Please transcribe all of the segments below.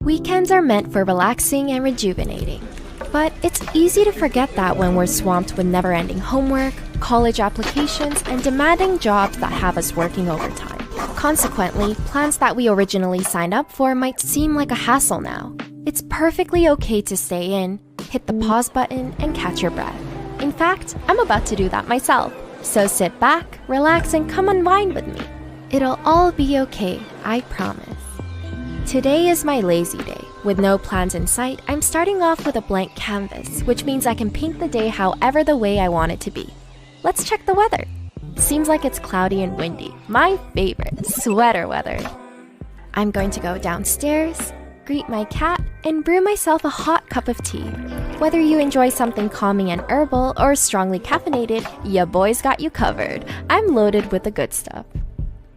Weekends are meant for relaxing and rejuvenating. But it's easy to forget that when we're swamped with never-ending homework, college applications, and demanding jobs that have us working overtime. Consequently, plans that we originally signed up for might seem like a hassle now. It's perfectly okay to stay in, hit the pause button, and catch your breath. In fact, I'm about to do that myself. So sit back, relax, and come unwind with me. It'll all be okay, I promise. Today is my lazy day. With no plans in sight, I'm starting off with a blank canvas, which means I can paint the day however the way I want it to be. Let's check the weather. Seems like it's cloudy and windy. My favorite, sweater weather. I'm going to go downstairs, greet my cat, and brew myself a hot cup of tea. Whether you enjoy something calming and herbal or strongly caffeinated, ya boy's got you covered. I'm loaded with the good stuff.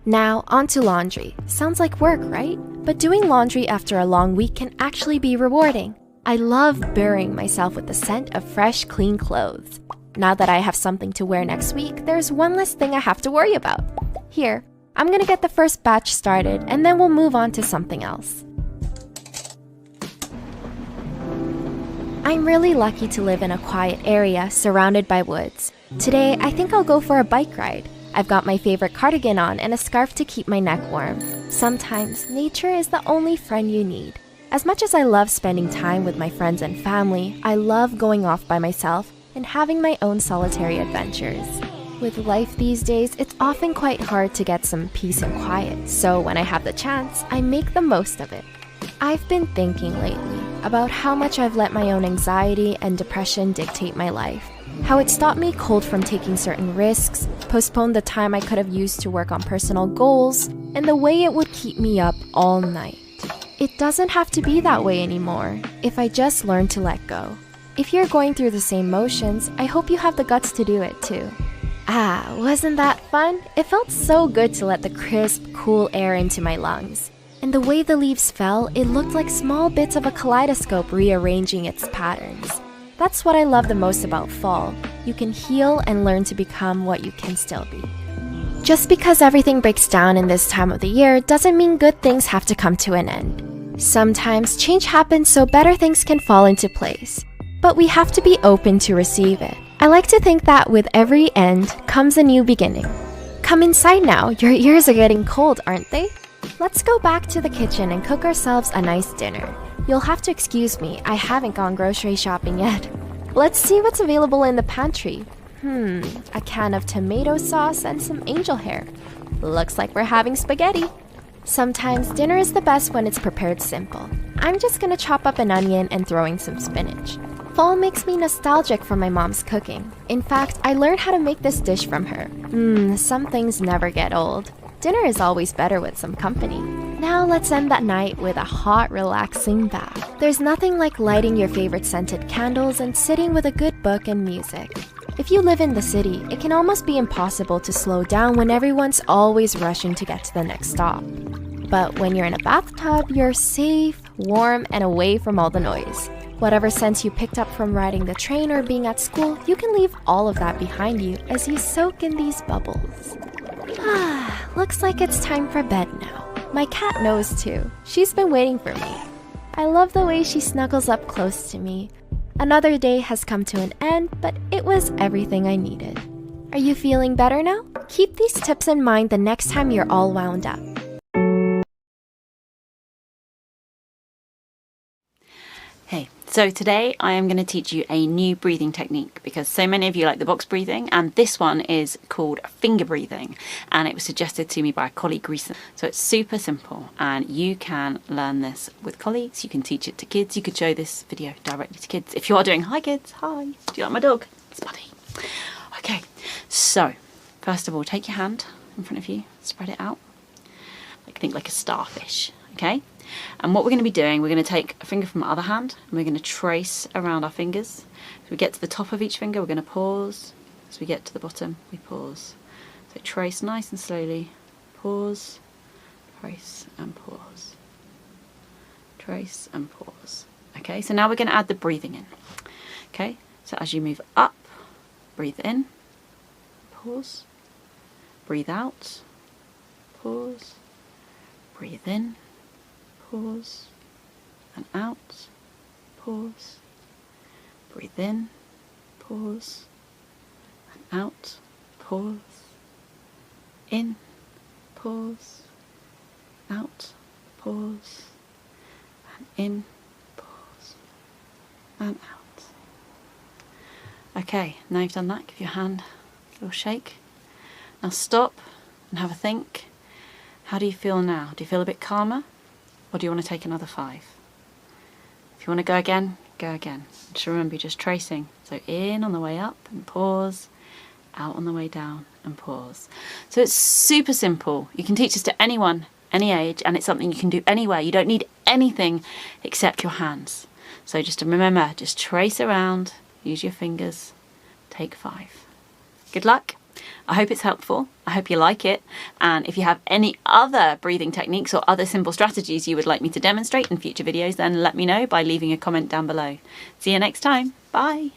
Now, on to laundry. Sounds like work, right? But doing laundry after a long week can actually be rewarding. I love burying myself with the scent of fresh, clean clothes. Now that I have something to wear next week, there's one less thing I have to worry about. Here, I'm gonna get the first batch started, and then we'll move on to something else. I'm really lucky to live in a quiet area surrounded by woods. Today, I think I'll go for a bike ride. I've got my favorite cardigan on and a scarf to keep my neck warm. Sometimes, nature is the only friend you need. As much as I love spending time with my friends and family, I love going off by myself and having my own solitary adventures. With life these days, it's often quite hard to get some peace and quiet, so when I have the chance, I make the most of it. I've been thinking lately about how much I've let my own anxiety and depression dictate my life. How it stopped me cold from taking certain risks, postponed the time I could have used to work on personal goals, and the way it would keep me up all night. It doesn't have to be that way anymore, if I just learn to let go. If you're going through the same motions, I hope you have the guts to do it too. Ah, wasn't that fun? It felt so good to let the crisp, cool air into my lungs. And the way the leaves fell, it looked like small bits of a kaleidoscope rearranging its patterns. That's what I love the most about fall. You can heal and learn to become what you can still be. Just because everything breaks down in this time of the year doesn't mean good things have to come to an end. Sometimes change happens so better things can fall into place. But we have to be open to receive it. I like to think that with every end comes a new beginning. Come inside now, your ears are getting cold, aren't they? Let's go back to the kitchen and cook ourselves a nice dinner. You'll have to excuse me, I haven't gone grocery shopping yet. Let's see what's available in the pantry. A can of tomato sauce and some angel hair. Looks like we're having spaghetti. Sometimes dinner is the best when it's prepared simple. I'm just gonna chop up an onion and throw in some spinach. Fall makes me nostalgic for my mom's cooking. In fact, I learned how to make this dish from her. Some things never get old. Dinner is always better with some company. Now let's end that night with a hot, relaxing bath. There's nothing like lighting your favorite scented candles and sitting with a good book and music. If you live in the city, it can almost be impossible to slow down when everyone's always rushing to get to the next stop. But when you're in a bathtub, you're safe, warm, and away from all the noise. Whatever sense you picked up from riding the train or being at school, you can leave all of that behind you as you soak in these bubbles. Looks like it's time for bed now. My cat knows too. She's been waiting for me. I love the way she snuggles up close to me. Another day has come to an end, but it was everything I needed. Are you feeling better now? Keep these tips in mind the next time you're all wound up. Hey, so today I am going to teach you a new breathing technique because so many of you like the box breathing, and this one is called finger breathing, and it was suggested to me by a colleague recently. So it's super simple and you can learn this with colleagues, you can teach it to kids, you could show this video directly to kids. If you are doing, hi kids, hi, do you like my dog? It's Buddy. Okay, so first of all, take your hand in front of you, spread it out, think like a starfish, okay? And what we're going to be doing, we're going to take a finger from our other hand and we're going to trace around our fingers. So we get to the top of each finger, we're going to pause. As we get to the bottom, we pause. So trace nice and slowly, pause, trace and pause, trace and pause. Okay, so now we're going to add the breathing in. Okay, so as you move up, breathe in, pause, breathe out, pause, breathe in, pause, and out. Pause. Breathe in. Pause. And out. Pause. In. Pause. Out. Pause. And in. Pause. And out. Okay, now you've done that, give your hand a little shake. Now stop and have a think. How do you feel now? Do you feel a bit calmer? Or do you want to take another 5? If you want to go again, go again. Just remember, you're just tracing. So in on the way up and pause. Out on the way down and pause. So it's super simple. You can teach this to anyone, any age, and it's something you can do anywhere. You don't need anything except your hands. So just remember, just trace around, use your fingers, take 5. Good luck. I hope it's helpful. I hope you like it. And if you have any other breathing techniques or other simple strategies you would like me to demonstrate in future videos, then let me know by leaving a comment down below. See you next time. Bye.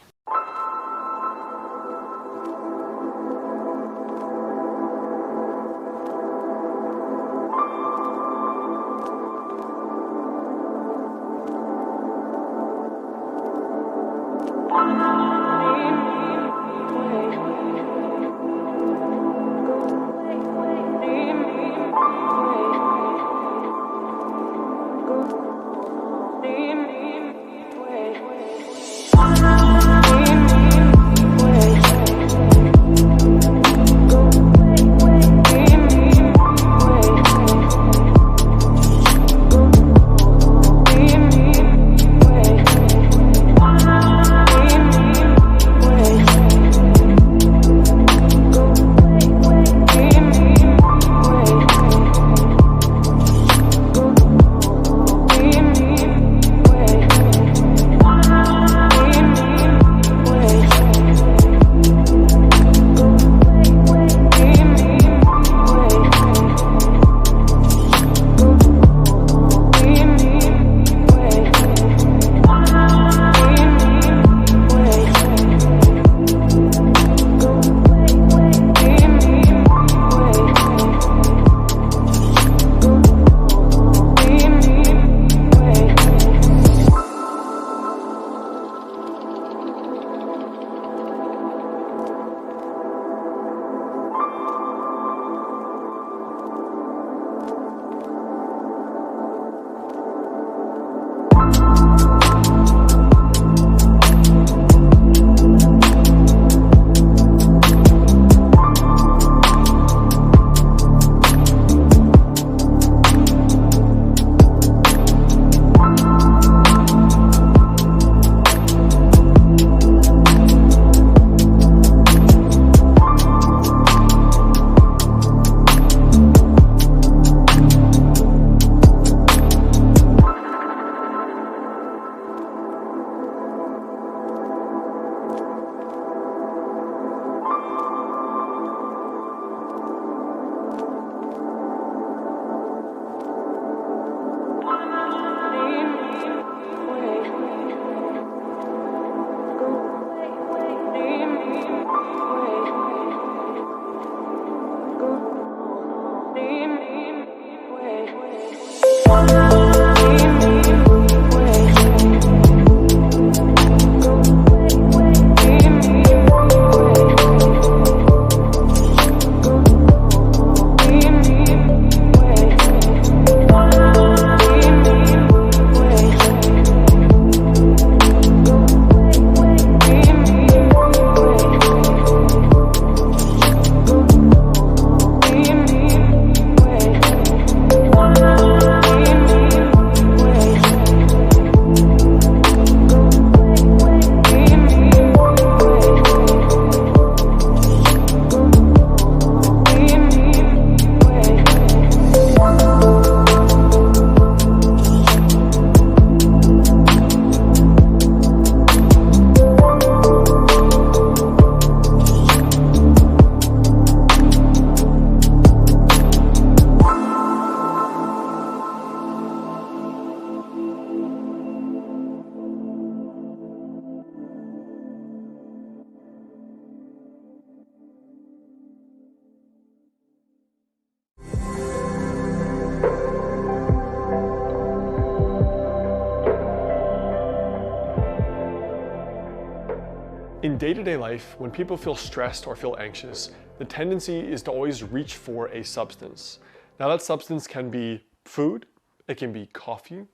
day-to-day life, when people feel stressed or feel anxious, the tendency is to always reach for a substance. Now that substance can be food, it can be coffee,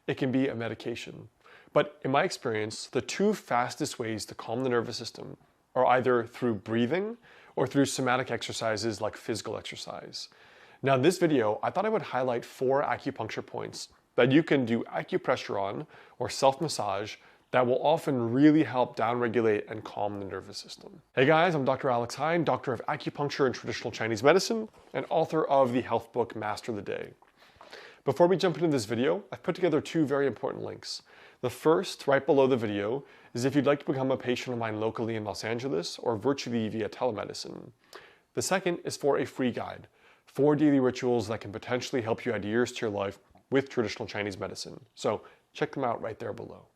it can be a medication. But in my experience, the two fastest ways to calm the nervous system are either through breathing or through somatic exercises like physical exercise. Now in this video, I thought I would highlight 4 acupuncture points that you can do acupressure on or self-massage that will often really help downregulate and calm the nervous system. Hey guys, I'm Dr. Alex Hein, Doctor of Acupuncture and Traditional Chinese Medicine and author of the health book Master the Day. Before we jump into this video, I've put together 2 very important links. The first, right below the video, is if you'd like to become a patient of mine locally in Los Angeles or virtually via telemedicine. The second is for a free guide, 4 daily rituals that can potentially help you add years to your life with traditional Chinese medicine. So check them out right there below.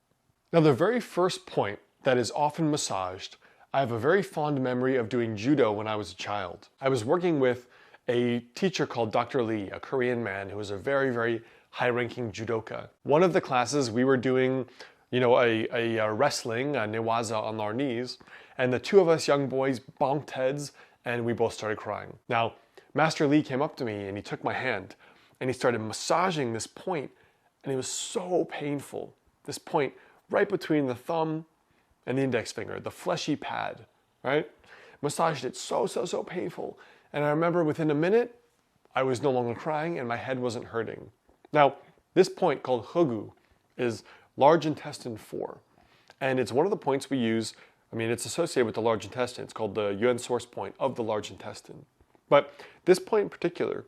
Now the very first point that is often massaged, I have a very fond memory of doing judo when I was a child. I was working with a teacher called Dr. Lee, a Korean man who was a very, very high-ranking judoka. One of the classes we were doing, a wrestling, a newaza on our knees, and the 2 of us young boys bonked heads and we both started crying. Now, Master Lee came up to me and he took my hand and he started massaging this point and it was so painful. This point right between the thumb and the index finger, the fleshy pad, right? Massaged it so painful. And I remember within a minute, I was no longer crying and my head wasn't hurting. Now, this point called Hegu is large intestine 4. And it's one of the points we use, it's associated with the large intestine. It's called the yuan source point of the large intestine. But this point in particular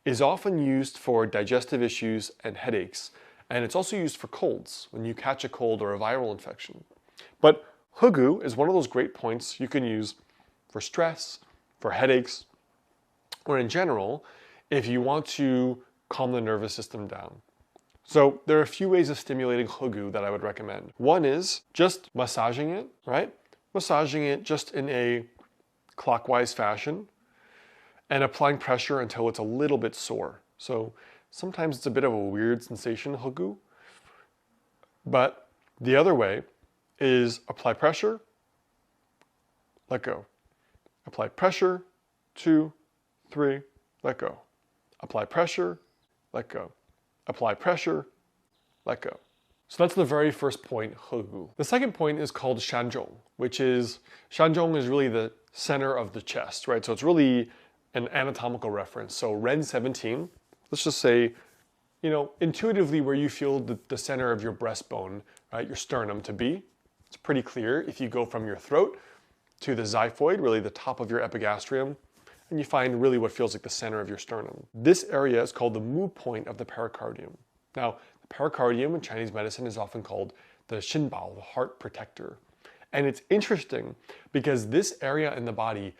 is often used for digestive issues and headaches. And it's also used for colds, when you catch a cold or a viral infection. But Hegu is one of those great points you can use for stress, for headaches, or in general, if you want to calm the nervous system down. So there are a few ways of stimulating Hegu that I would recommend. One is just massaging it, right? Massaging it just in a clockwise fashion and applying pressure until it's a little bit sore. So sometimes it's a bit of a weird sensation, Hegu. But the other way is apply pressure, let go. Apply pressure, 2, 3, let go. Apply pressure, let go. Apply pressure, let go. So that's the very first point, Hegu. The second point is called Shanzhong, Shanzhong is really the center of the chest, right? So it's really an anatomical reference. So Ren 17, let's just say, intuitively where you feel the center of your breastbone, right, your sternum to be. It's pretty clear if you go from your throat to the xiphoid, really the top of your epigastrium, and you find really what feels like the center of your sternum. This area is called the mu point of the pericardium. Now, the pericardium in Chinese medicine is often called the Xinbao, the heart protector. And it's interesting because this area in the body,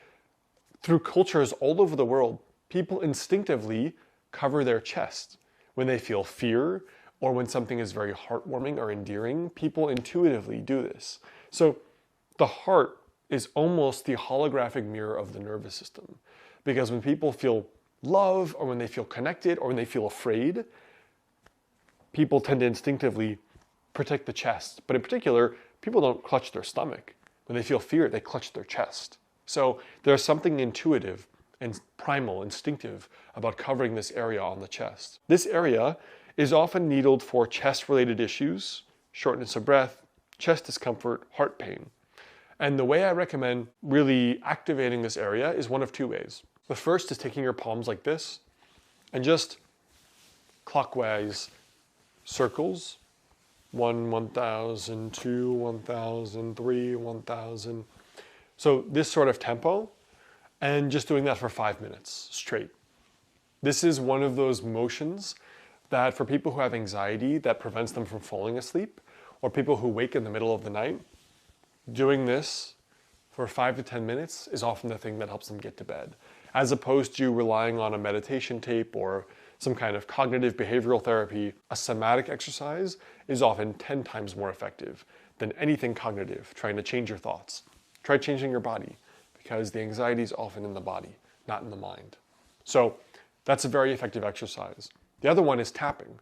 through cultures all over the world, people instinctively cover their chest. When they feel fear or when something is very heartwarming or endearing, people intuitively do this. So the heart is almost the holographic mirror of the nervous system. Because when people feel love or when they feel connected or when they feel afraid, people tend to instinctively protect the chest. But in particular, people don't clutch their stomach. When they feel fear, they clutch their chest. So there's something intuitive and primal, instinctive about covering this area on the chest. This area is often needled for chest-related issues, shortness of breath, chest discomfort, heart pain. And the way I recommend really activating this area is one of 2 ways. The first is taking your palms like this and just clockwise circles. 1, 1,000, 2, 1,000, 3, 1,000. So this sort of tempo, and just doing that for 5 minutes straight. This is one of those motions that for people who have anxiety that prevents them from falling asleep, or people who wake in the middle of the night, doing this for 5 to 10 minutes is often the thing that helps them get to bed, as opposed to relying on a meditation tape or some kind of cognitive behavioral therapy. A somatic exercise is often 10 times more effective than anything cognitive, trying to change your thoughts. Try changing your body, because the anxiety is often in the body, not in the mind. So that's a very effective exercise. The other one is tapping.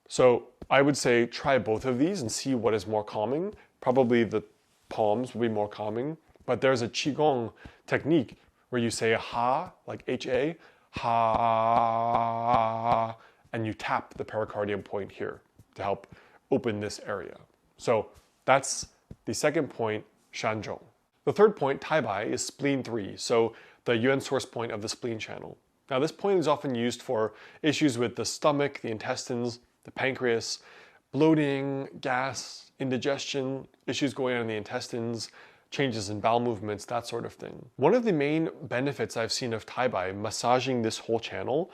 So I would say try both of these and see what is more calming. Probably the palms will be more calming. But there's a Qigong technique where you say ha, like H-A, ha, and you tap the pericardium point here to help open this area. So that's the second point, Shanzhong. The third point, Taibai, is spleen 3, so the yuan source point of the spleen channel. Now this point is often used for issues with the stomach, the intestines, the pancreas, bloating, gas, indigestion, issues going on in the intestines, changes in bowel movements, that sort of thing. One of the main benefits I've seen of Taibai, massaging this whole channel,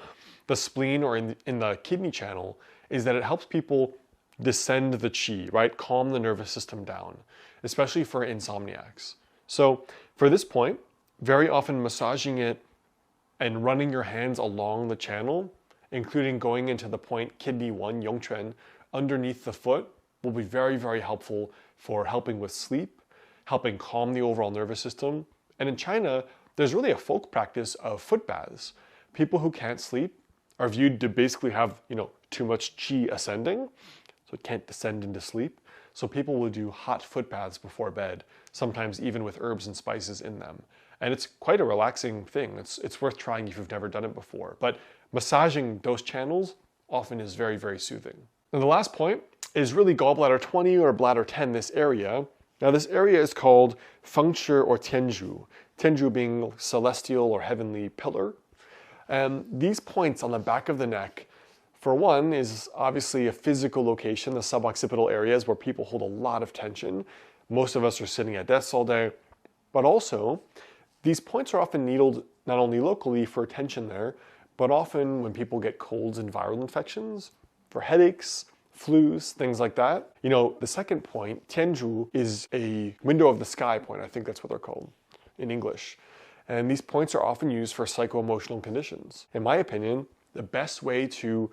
the spleen or in the kidney channel, is that it helps people descend the qi, right? Calm the nervous system down, especially for insomniacs. So for this point, very often massaging it and running your hands along the channel, including going into the point kidney 1, yongquan, underneath the foot, will be very, very helpful for helping with sleep, helping calm the overall nervous system. And in China, there's really a folk practice of foot baths. People who can't sleep are viewed to basically have, too much qi ascending, so it can't descend into sleep. So people will do hot foot baths before bed, sometimes even with herbs and spices in them. And it's quite a relaxing thing. It's worth trying if you've never done it before. But massaging those channels often is very, very soothing. And the last point is really gallbladder 20 or bladder 10, this area. Now this area is called Acupuncture or Tianzhu. Tianzhu being celestial or heavenly pillar. And these points on the back of the neck, for one, is obviously a physical location. The suboccipital areas where people hold a lot of tension. Most of us are sitting at desks all day. But also, these points are often needled not only locally for tension there, but often when people get colds and viral infections, for headaches, flus, things like that. The second point, Tianzhu, is a window of the sky point. I think that's what they're called in English. And these points are often used for psycho-emotional conditions. In my opinion, the best way to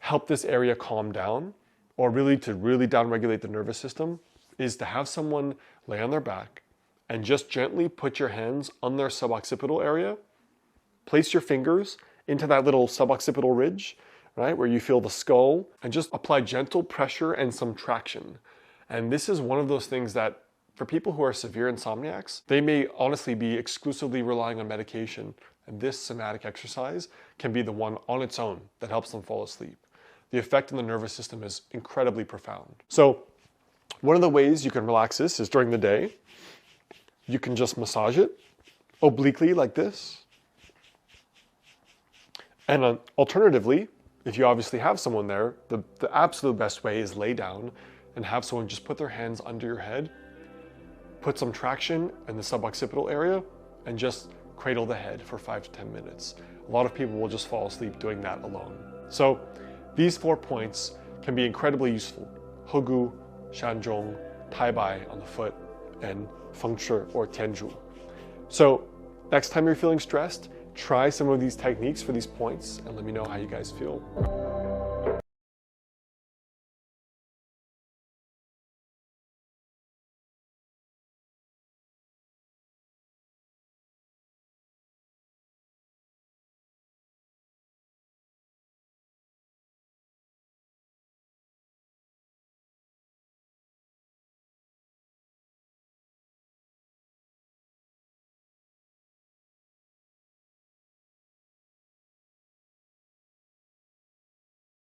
help this area calm down, or really to downregulate the nervous system, is to have someone lay on their back and just gently put your hands on their suboccipital area. Place your fingers into that little suboccipital ridge, right, where you feel the skull, and just apply gentle pressure and some traction. And this is one of those things that, for people who are severe insomniacs, they may honestly be exclusively relying on medication, and this somatic exercise can be the one on its own that helps them fall asleep. The effect on the nervous system is incredibly profound. So one of the ways you can relax this is during the day. You can just massage it obliquely like this. And alternatively, if you obviously have someone there, the absolute best way is lay down and have someone just put their hands under your head, put some traction in the suboccipital area, and just cradle the head for 5 to 10 minutes. A lot of people will just fall asleep doing that alone. So these 4 points can be incredibly useful. Hegu, Shanzhong, Taibai on the foot, and Acupuncture or Tianzhu. So next time you're feeling stressed, try some of these techniques for these points and let me know how you guys feel.